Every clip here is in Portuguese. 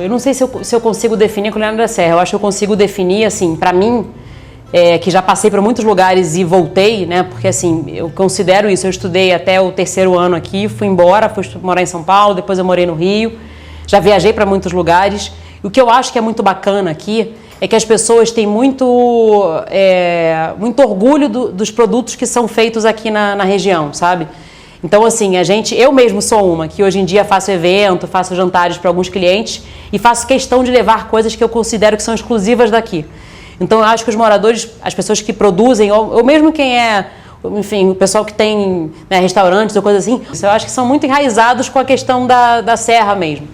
Eu não sei se eu consigo definir a culinária da Serra. Eu acho que eu consigo definir, assim, para mim, que já passei por muitos lugares e voltei, né? Porque, assim, eu considero isso. Eu estudei até o 3º ano aqui, fui embora, fui morar em São Paulo, depois eu morei no Rio. Já viajei para muitos lugares. E o que eu acho que é muito bacana aqui é que as pessoas têm muito orgulho dos produtos que são feitos aqui na região, sabe? Então, assim, eu mesmo sou uma que hoje em dia faço evento, faço jantares para alguns clientes e faço questão de levar coisas que eu considero que são exclusivas daqui. Então, eu acho que os moradores, as pessoas que produzem, ou mesmo quem enfim, o pessoal que tem, né, restaurantes ou coisas assim, eu acho que são muito enraizados com a questão da serra mesmo.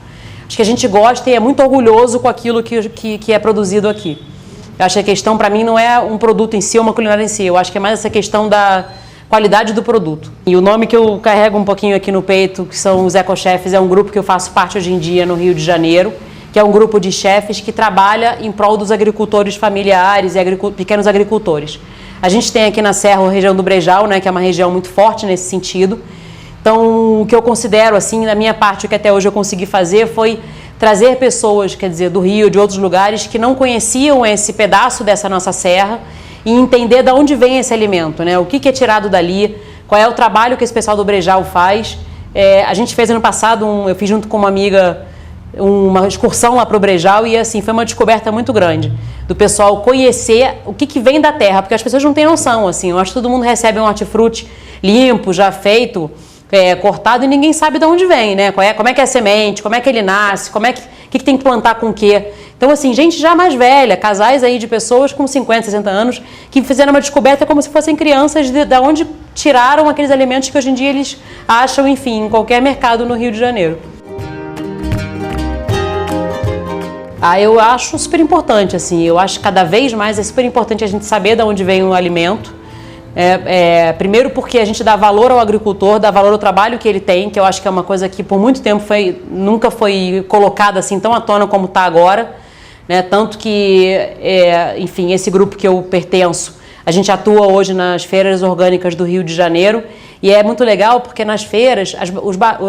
Acho que a gente gosta e é muito orgulhoso com aquilo que é produzido aqui. Eu acho que a questão, para mim, não é um produto em si ou uma culinária em si. Eu acho que é mais essa questão da qualidade do produto. E o nome que eu carrego um pouquinho aqui no peito, que são os Ecochefs, é um grupo que eu faço parte hoje em dia no Rio de Janeiro, que é um grupo de chefes que trabalha em prol dos agricultores familiares e pequenos agricultores. A gente tem aqui na Serra a região do Brejal, né, que é uma região muito forte nesse sentido. Então, o que eu considero, assim, da minha parte, o que até hoje eu consegui fazer foi trazer pessoas, quer dizer, do Rio, de outros lugares, que não conheciam esse pedaço dessa nossa serra e entender de onde vem esse alimento, né? O que é tirado dali, qual é o trabalho que esse pessoal do Brejal faz. A gente fez ano passado, eu fiz junto com uma amiga uma excursão lá para o Brejal e, assim, foi uma descoberta muito grande do pessoal conhecer o que vem da terra, porque as pessoas não têm noção, assim. Eu acho que todo mundo recebe um hortifruti limpo, já feito, cortado, e ninguém sabe de onde vem, né? Como é que é a semente, como é que ele nasce, que tem que plantar com o quê. Então, assim, gente já mais velha, casais aí de pessoas com 50, 60 anos, que fizeram uma descoberta como se fossem crianças de onde tiraram aqueles alimentos que hoje em dia eles acham, enfim, em qualquer mercado no Rio de Janeiro. Eu acho super importante, assim, eu acho que cada vez mais é super importante a gente saber de onde vem o alimento. Primeiro porque a gente dá valor ao agricultor, dá valor ao trabalho que ele tem, que eu acho que é uma coisa que por muito tempo nunca foi colocada assim tão à tona como está agora, né? Tanto que, enfim, esse grupo que eu pertenço, a gente atua hoje nas feiras orgânicas do Rio de Janeiro e é muito legal porque nas feiras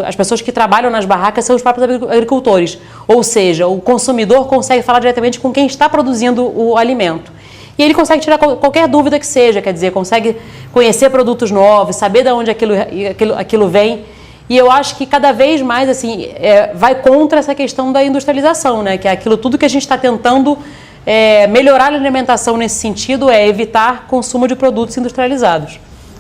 as pessoas que trabalham nas barracas são os próprios agricultores, ou seja, o consumidor consegue falar diretamente com quem está produzindo o alimento. E ele consegue tirar qualquer dúvida que seja, quer dizer, consegue conhecer produtos novos, saber de onde aquilo vem. E eu acho que cada vez mais, assim, vai contra essa questão da industrialização, né? Que é aquilo tudo que a gente está tentando melhorar a alimentação nesse sentido, evitar consumo de produtos industrializados.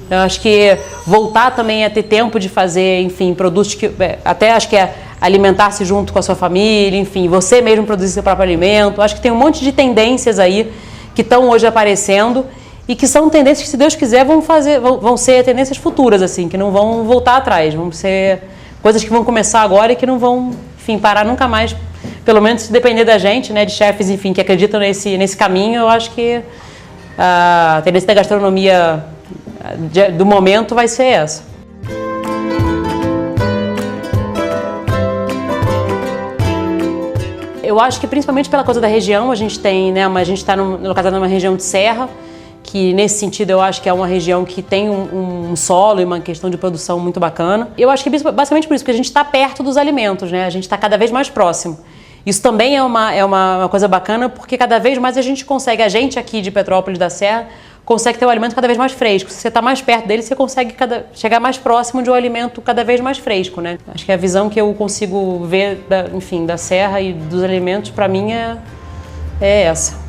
Eu acho que voltar também a ter tempo de fazer, enfim, produtos que até acho que alimentar-se junto com a sua família, enfim, você mesmo produzir seu próprio alimento. Acho que tem um monte de tendências aí que estão hoje aparecendo e que são tendências que, se Deus quiser, vão ser tendências futuras, assim, que não vão voltar atrás, vão ser coisas que vão começar agora e que não vão, enfim, parar nunca mais, pelo menos se depender da gente, né, de chefes, enfim, que acreditam nesse caminho. Eu acho que a tendência da gastronomia do momento vai ser essa. Eu acho que principalmente pela coisa da região, a gente tem, né, a gente está localizado numa região de serra, que nesse sentido eu acho que é uma região que tem um solo e uma questão de produção muito bacana. Eu acho que basicamente por isso, porque a gente está perto dos alimentos, né, a gente está cada vez mais próximo. Isso também é uma coisa bacana, porque cada vez mais a gente aqui de Petrópolis da Serra, consegue ter o alimento cada vez mais fresco. Se você está mais perto dele, você consegue chegar mais próximo de um alimento cada vez mais fresco, né? Acho que a visão que eu consigo ver, enfim, da serra e dos alimentos, para mim, é essa.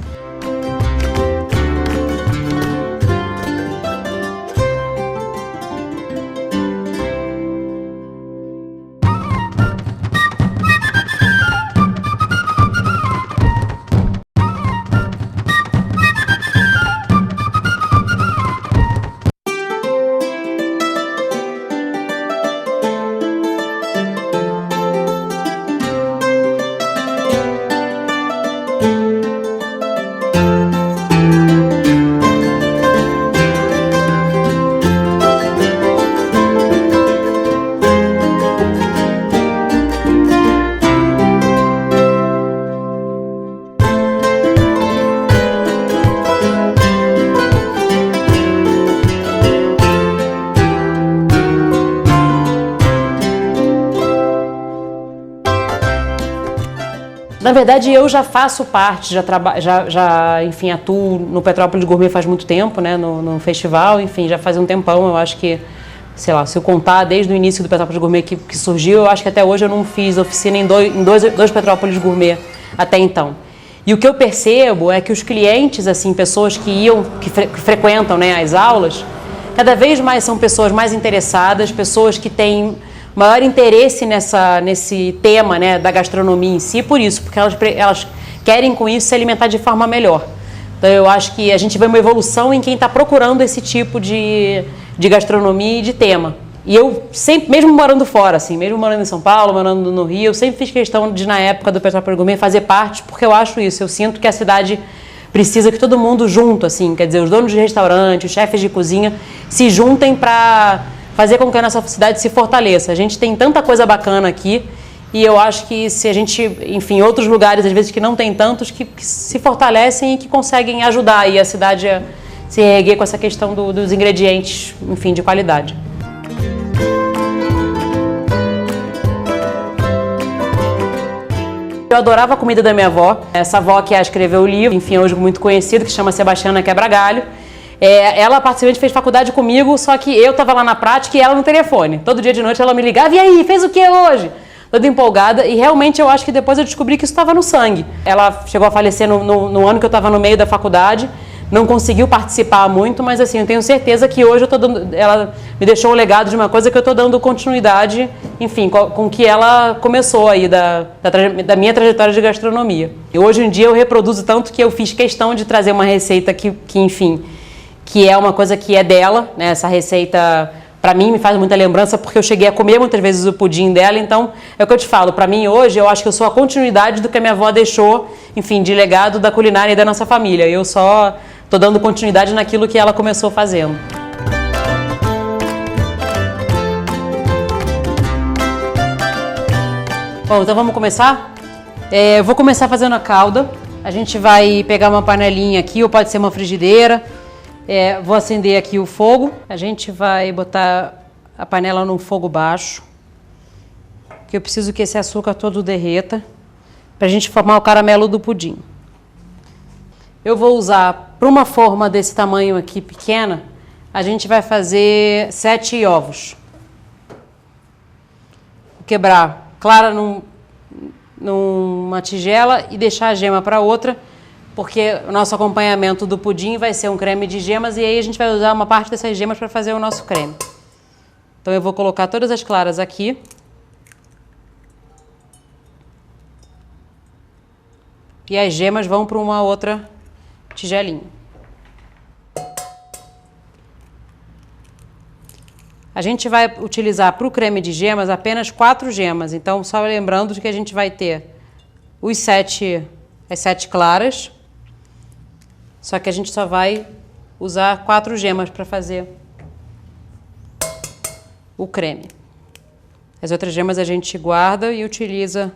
Na verdade, eu já faço parte, enfim, atuo no Petrópolis Gourmet faz muito tempo, né, no festival, enfim, já faz um tempão, eu acho que, sei lá, se eu contar desde o início do Petrópolis Gourmet que surgiu, eu acho que até hoje eu não fiz oficina em dois Petrópolis Gourmet até então. E o que eu percebo é que os clientes, assim, pessoas que frequentam, né, as aulas, cada vez mais são pessoas mais interessadas, pessoas que têm maior interesse nesse tema, né, da gastronomia em si, por isso, porque elas querem com isso se alimentar de forma melhor. Então eu acho que a gente vê uma evolução em quem está procurando esse tipo de gastronomia e de tema. E eu sempre, mesmo morando fora, assim, mesmo morando em São Paulo, morando no Rio, eu sempre fiz questão de, na época do Petrópolis Gourmet, fazer parte, porque eu acho isso, eu sinto que a cidade precisa que todo mundo junto, assim, quer dizer, os donos de restaurante, os chefes de cozinha, se juntem para fazer com que a nossa cidade se fortaleça. A gente tem tanta coisa bacana aqui e eu acho que se a gente, enfim, outros lugares, às vezes, que não tem tantos, que se fortalecem e que conseguem ajudar aí a cidade a se reerguer com essa questão dos ingredientes, enfim, de qualidade. Eu adorava a comida da minha avó, essa avó que escreveu o livro, enfim, hoje muito conhecido, que chama Sebastiana Quebra-Galho. Ela participante fez faculdade comigo, só que eu estava lá na prática e ela no telefone. Todo dia de noite ela me ligava, e aí, fez o que hoje? Toda empolgada, e realmente eu acho que depois eu descobri que isso estava no sangue. Ela chegou a falecer no ano que eu estava no meio da faculdade, não conseguiu participar muito, mas assim, eu tenho certeza que hoje ela me deixou o legado de uma coisa que eu estou dando continuidade, enfim, com que ela começou aí da minha trajetória de gastronomia. E hoje em dia eu reproduzo tanto que eu fiz questão de trazer uma receita que enfim, que é uma coisa que é dela, né? Essa receita, para mim, me faz muita lembrança, porque eu cheguei a comer muitas vezes o pudim dela, então é o que eu te falo, para mim hoje, eu acho que eu sou a continuidade do que a minha avó deixou, enfim, de legado da culinária e da nossa família. Eu só estou dando continuidade naquilo que ela começou fazendo. Bom, então vamos começar? Eu vou começar fazendo a calda. A gente vai pegar uma panelinha aqui, ou pode ser uma frigideira. Vou acender aqui o fogo. A gente vai botar a panela no fogo baixo, que eu preciso que esse açúcar todo derreta, para a gente formar o caramelo do pudim. Eu vou usar, para uma forma desse tamanho aqui pequena, a gente vai fazer 7 ovos. Vou quebrar clara numa tigela e deixar a gema para outra, porque o nosso acompanhamento do pudim vai ser um creme de gemas e aí a gente vai usar uma parte dessas gemas para fazer o nosso creme. Então eu vou colocar todas as claras aqui. E as gemas vão para uma outra tigelinha. A gente vai utilizar para o creme de gemas apenas 4 gemas. Então, só lembrando de que a gente vai ter as 7 claras. Só que a gente só vai usar 4 gemas para fazer o creme. As outras gemas a gente guarda e utiliza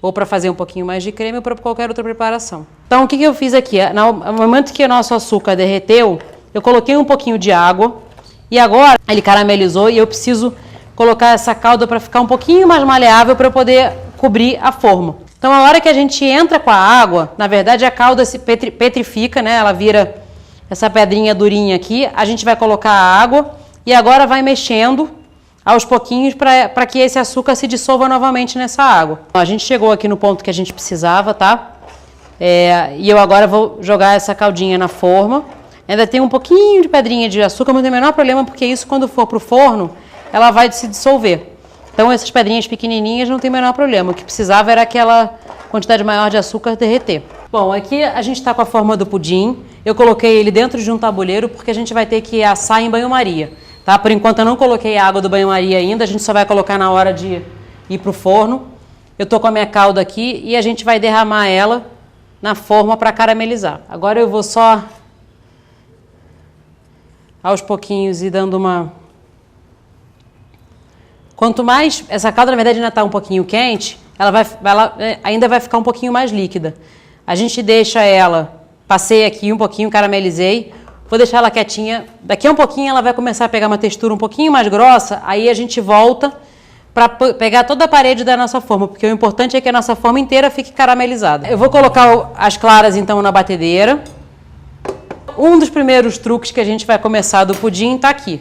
ou para fazer um pouquinho mais de creme ou para qualquer outra preparação. Então, o que eu fiz aqui? No momento que o nosso açúcar derreteu, eu coloquei um pouquinho de água e agora ele caramelizou e eu preciso colocar essa calda para ficar um pouquinho mais maleável para eu poder cobrir a forma. Então, a hora que a gente entra com a água, na verdade a calda se petrifica, né? Ela vira essa pedrinha durinha aqui. A gente vai colocar a água e agora vai mexendo aos pouquinhos para que esse açúcar se dissolva novamente nessa água. A gente chegou aqui no ponto que a gente precisava, tá? E eu agora vou jogar essa caldinha na forma. Ainda tem um pouquinho de pedrinha de açúcar, mas não tem o menor problema, porque isso, quando for para o forno, ela vai se dissolver. Então, essas pedrinhas pequenininhas não tem o menor problema. O que precisava era aquela quantidade maior de açúcar derreter. Bom, aqui a gente está com a forma do pudim. Eu coloquei ele dentro de um tabuleiro, porque a gente vai ter que assar em banho-maria. Tá? Por enquanto eu não coloquei a água do banho-maria ainda, a gente só vai colocar na hora de ir para o forno. Eu tô com a minha calda aqui e a gente vai derramar ela na forma para caramelizar. Agora eu vou só aos pouquinhos ir dando uma... Quanto mais... Essa calda, na verdade, ainda está um pouquinho quente, ela ainda vai ficar um pouquinho mais líquida. A gente deixa ela... Passei aqui um pouquinho, caramelizei. Vou deixar ela quietinha. Daqui a um pouquinho ela vai começar a pegar uma textura um pouquinho mais grossa. Aí a gente volta para pegar toda a parede da nossa forma, porque o importante é que a nossa forma inteira fique caramelizada. Eu vou colocar as claras então na batedeira. Um dos primeiros truques que a gente vai começar do pudim está aqui.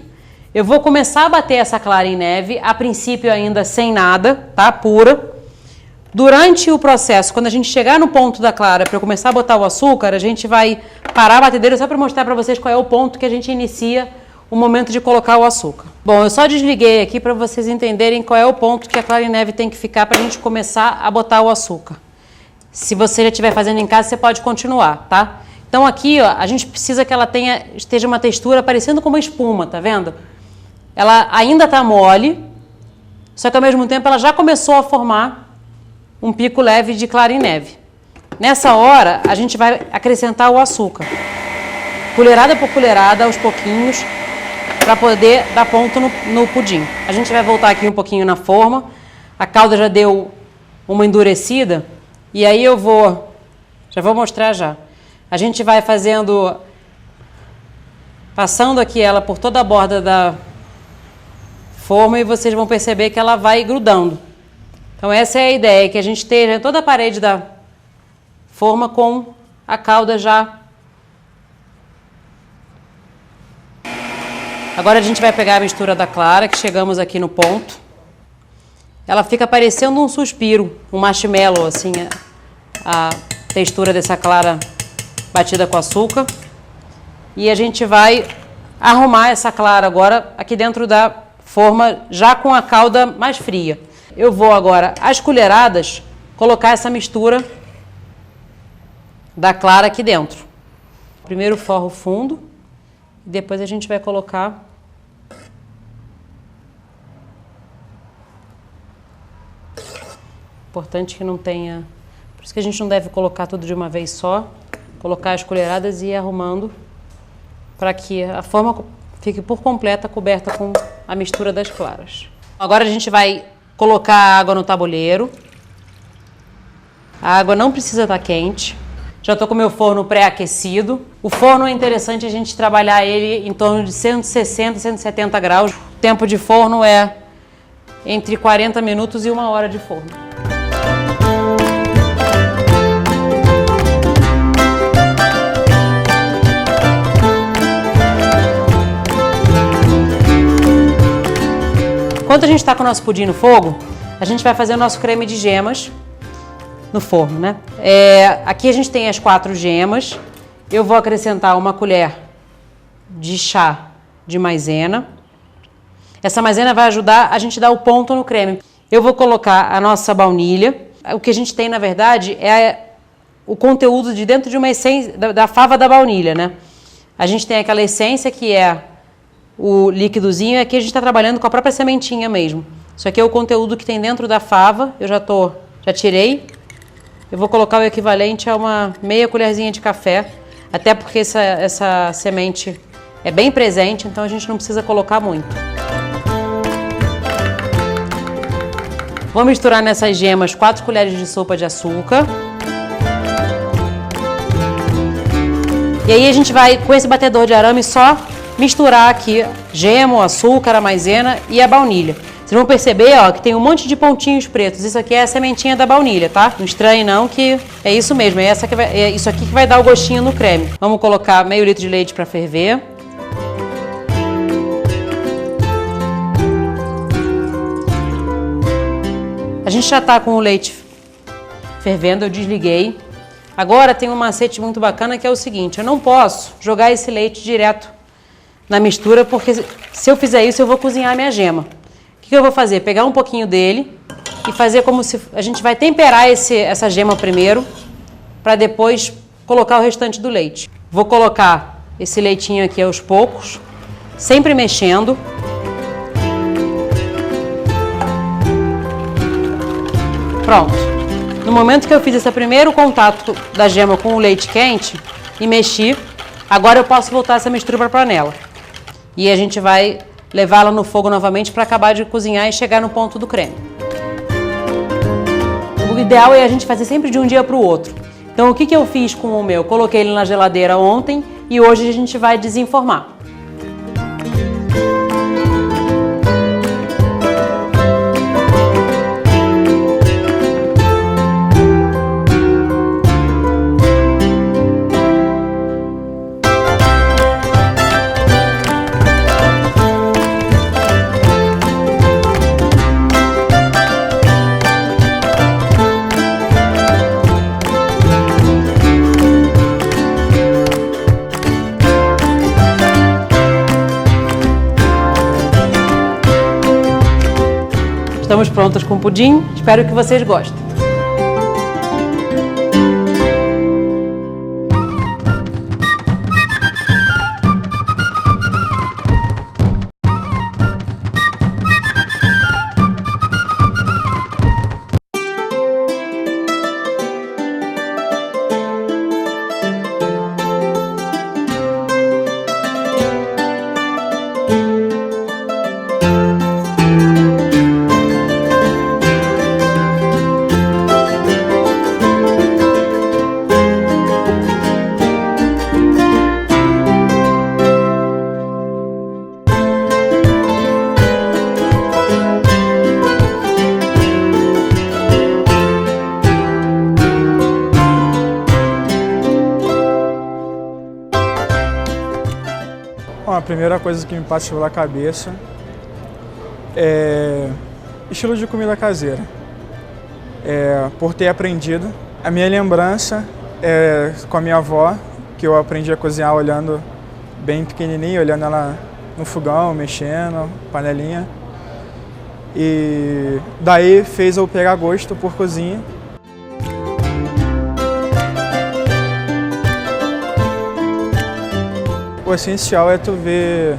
Eu vou começar a bater essa clara em neve, a princípio ainda sem nada, tá? Pura. Durante o processo, quando a gente chegar no ponto da clara para eu começar a botar o açúcar, a gente vai parar a batedeira só para mostrar para vocês qual é o ponto que a gente inicia o momento de colocar o açúcar. Bom, eu só desliguei aqui para vocês entenderem qual é o ponto que a clara em neve tem que ficar para a gente começar a botar o açúcar. Se você já estiver fazendo em casa, você pode continuar, tá? Então aqui, ó, a gente precisa que ela esteja uma textura parecendo com uma espuma, tá vendo? Ela ainda tá mole, só que ao mesmo tempo ela já começou a formar um pico leve de clara em neve. Nessa hora, a gente vai acrescentar o açúcar. Colherada por colherada, aos pouquinhos, para poder dar ponto no pudim. A gente vai voltar aqui um pouquinho na forma. A calda já deu uma endurecida. E aí eu já vou mostrar já. A gente vai passando aqui ela por toda a borda da forma e vocês vão perceber que ela vai grudando. Então essa é a ideia, que a gente esteja toda a parede da forma com a calda já. Agora a gente vai pegar a mistura da clara, que chegamos aqui no ponto. Ela fica parecendo um suspiro, um marshmallow, assim, a textura dessa clara batida com açúcar. E a gente vai arrumar essa clara agora aqui dentro da forma, já com a calda mais fria. Eu vou agora, às colheradas, colocar essa mistura da clara aqui dentro. Primeiro forro fundo, e depois a gente vai colocar importante que não tenha... Por isso que a gente não deve colocar tudo de uma vez só. Colocar as colheradas e ir arrumando para que a forma fique por completa coberta com a mistura das claras. Agora a gente vai colocar a água no tabuleiro. A água não precisa estar quente. Já estou com o meu forno pré-aquecido. O forno é interessante a gente trabalhar ele em torno de 160, 170 graus. O tempo de forno é entre 40 minutos e 1 hora de forno. Enquanto a gente está com o nosso pudim no fogo, a gente vai fazer o nosso creme de gemas no forno, né? Aqui a gente tem as 4 gemas. Eu vou acrescentar 1 colher de chá de maisena. Essa maisena vai ajudar a gente a dar o ponto no creme. Eu vou colocar a nossa baunilha. O que a gente tem, na verdade, é o conteúdo de dentro de uma essência da fava da baunilha, né? A gente tem aquela essência que é o líquidozinho, e aqui a gente está trabalhando com a própria sementinha mesmo. Isso aqui é o conteúdo que tem dentro da fava. Eu já tirei. Eu vou colocar o equivalente a uma meia colherzinha de café, até porque essa semente é bem presente, então a gente não precisa colocar muito. Vou misturar nessas gemas 4 colheres de sopa de açúcar. E aí a gente vai, com esse batedor de arame, só misturar aqui gema, o açúcar, a maisena e a baunilha. Vocês vão perceber, ó, que tem um monte de pontinhos pretos. Isso aqui é a sementinha da baunilha, tá? Não estranhe não, que é isso mesmo. É isso aqui que vai dar o gostinho no creme. Vamos colocar meio litro de leite para ferver. A gente já tá com o leite fervendo, eu desliguei. Agora tem um macete muito bacana que é o seguinte: eu não posso jogar esse leite direto na mistura, porque se eu fizer isso eu vou cozinhar a minha gema. O que eu vou fazer? Pegar um pouquinho dele e fazer como se... A gente vai temperar essa gema primeiro, para depois colocar o restante do leite. Vou colocar esse leitinho aqui aos poucos, sempre mexendo. Pronto. No momento que eu fiz esse primeiro contato da gema com o leite quente e mexi, agora eu posso voltar essa mistura para a panela. E a gente vai levá-la no fogo novamente para acabar de cozinhar e chegar no ponto do creme. O ideal é a gente fazer sempre de um dia para o outro. Então o que eu fiz com o meu? Coloquei ele na geladeira ontem e hoje a gente vai desenformar. prontas com pudim. Espero que vocês gostem. Bom, a primeira coisa que me passa pela cabeça é estilo de comida caseira. Por ter aprendido. A minha lembrança é com a minha avó, que eu aprendi a cozinhar olhando bem pequenininho, olhando ela no fogão, mexendo, panelinha. E daí fez eu pegar gosto por cozinha. O essencial é tu ver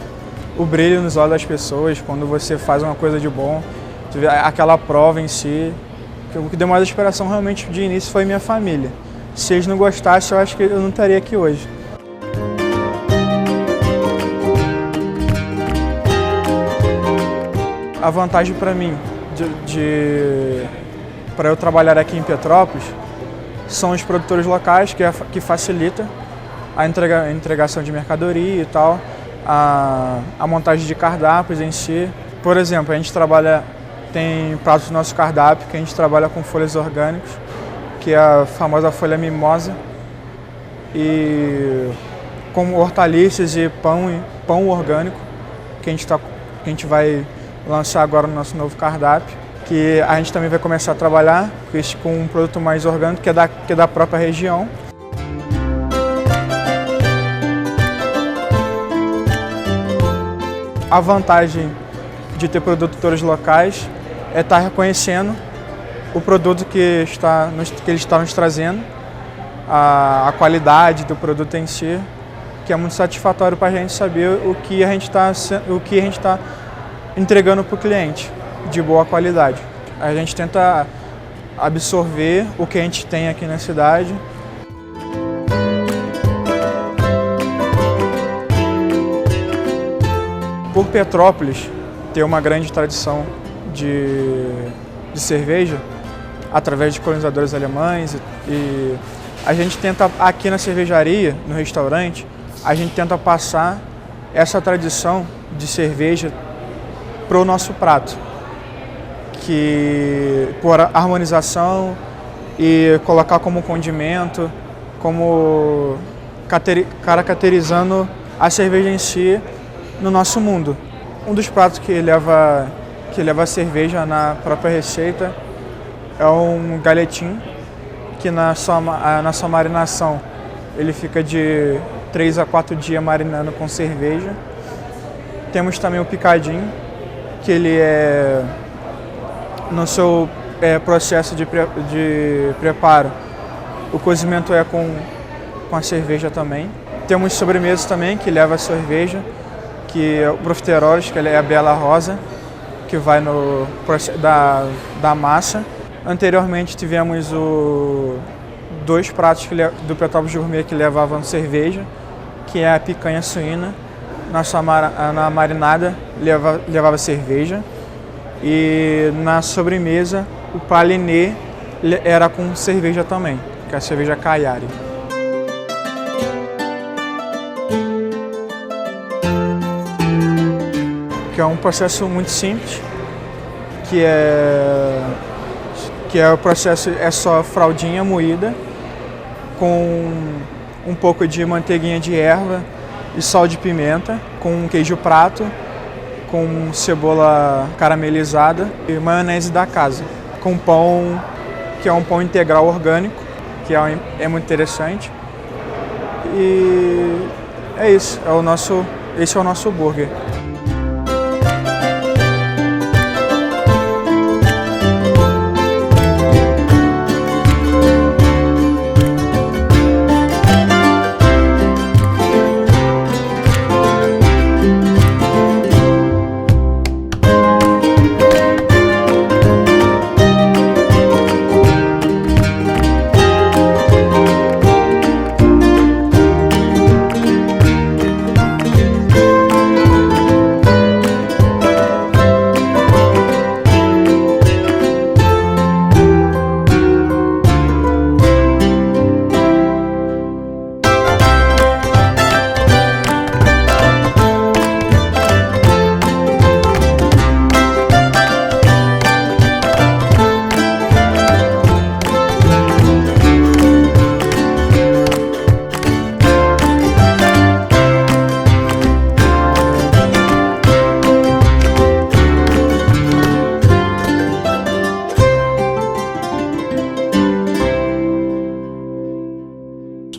o brilho nos olhos das pessoas quando você faz uma coisa de bom, tu vê aquela prova em si. O que deu mais inspiração realmente de início foi minha família. Se eles não gostassem, eu acho que eu não estaria aqui hoje. A vantagem para mim para eu trabalhar aqui em Petrópolis são os produtores locais, que facilita a entregação de mercadoria e tal, a montagem de cardápios em si. Por exemplo, a gente tem pratos do nosso cardápio que a gente trabalha com folhas orgânicas, que é a famosa folha mimosa, e com hortaliças e pão orgânico, que a gente vai lançar agora no nosso novo cardápio, que a gente também vai começar a trabalhar com um produto mais orgânico, que é da própria região. A vantagem de ter produtores locais é estar reconhecendo o produto que ele está nos trazendo, a qualidade do produto em si, que é muito satisfatório para a gente saber o que a gente está entregando para o cliente de boa qualidade. A gente tenta absorver o que a gente tem aqui na cidade. Por Petrópolis ter uma grande tradição de cerveja, através de colonizadores alemães, e a gente tenta, aqui na cervejaria, no restaurante, a gente tenta passar essa tradição de cerveja para o nosso prato, que por harmonização e colocar como condimento, como caracterizando a cerveja em si no nosso mundo. Um dos pratos que leva a cerveja na própria receita é um galetim, que na sua marinação ele fica de 3 a 4 dias marinando com cerveja. Temos também o picadinho, que ele no seu processo de preparo, o cozimento é com a cerveja também. Temos sobremesas também, que leva a cerveja, que é o profiteroles, que é a bela rosa, que vai no processo da massa. Anteriormente tivemos dois pratos do Petrópolis Gourmet que levavam cerveja, que é a picanha suína, na marinada levava cerveja, e na sobremesa o pralinê era com cerveja também, que é a cerveja Caiari. Que é um processo muito simples, que o processo é só fraldinha moída, com um pouco de manteiguinha de erva e sal de pimenta, com queijo prato, com cebola caramelizada e maionese da casa, com pão, que é um pão integral orgânico, que é muito interessante. E é isso, esse é o nosso hambúrguer.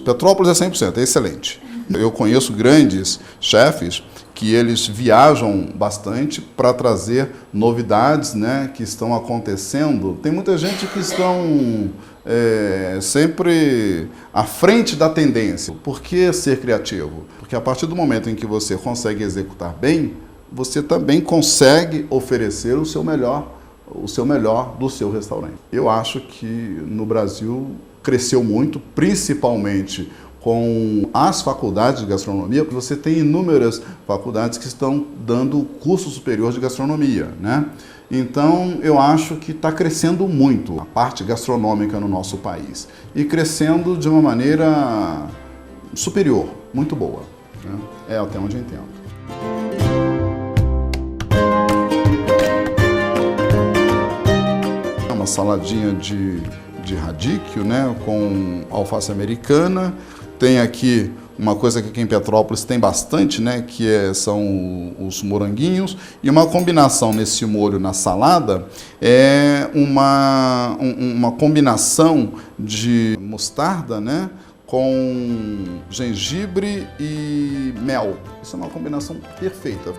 Petrópolis é 100%, é excelente. Eu conheço grandes chefes que eles viajam bastante para trazer novidades, né, que estão acontecendo. Tem muita gente que estão sempre à frente da tendência. Por que ser criativo? Porque a partir do momento em que você consegue executar bem, você também consegue oferecer o seu melhor do seu restaurante. Eu acho que no Brasil cresceu muito, principalmente com as faculdades de gastronomia, porque você tem inúmeras faculdades que estão dando curso superior de gastronomia, né? Então, eu acho que está crescendo muito a parte gastronômica no nosso país. E crescendo de uma maneira superior, muito boa, né? É até onde eu entendo. É uma saladinha de radicchio, né, com alface americana. Tem aqui uma coisa que aqui em Petrópolis tem bastante, né, que são os moranguinhos. E uma combinação nesse molho na salada é uma combinação de mostarda, né, com gengibre e mel. Isso é uma combinação perfeita.